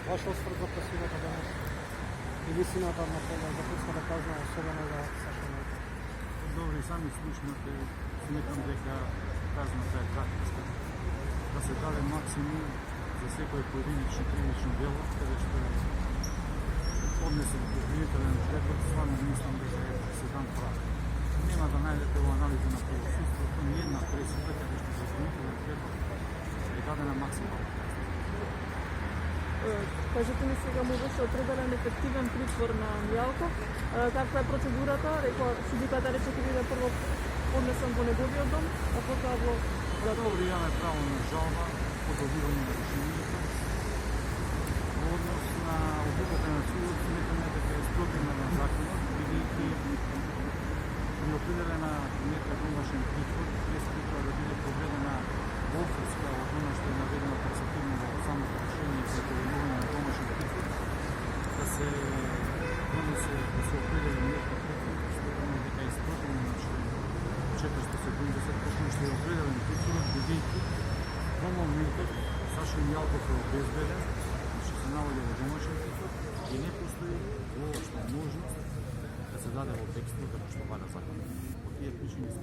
Ваш осврт за пресудата денес и висината на запусната казна, особено за Саша Милков. Добре, сами слушнате, сметам дека казната е кратка. Да се даде максимум за секој поединечно кривично дело, каде што поднесен обвинителен предвид, стварно мислам дека се дан прав. Нема да најдете во анализа на правосудството ни една пресуда каде што за обвинителен предвид е дадена максимална казна. Кажете ми сега, му беше определен ефективен притвор на Милков. Каква е процедурата? Судиката рече ќе биде прво поднесен во неговиот дом, а потоа во Добро, имаме право на жалба по добивање на решението. Во однос на одлуката на судот, сметаме дека е спротивна на законот, бидејќи ни определена недомашен притвор, без притвор да биде проведена обврска од она што е наведено таксативно во самото решение за проведување на домашен притвор, да се донесе, да се определи нешто притвор, сметаме дека е спротивно на член 470, точно што е определен притворот, бидејќи Роман Милков, Саша Милков е обезбеден, што се наоѓа во домашен притвор и не постои воопшто можност да се даде во бегство како што бара законот. По тие причини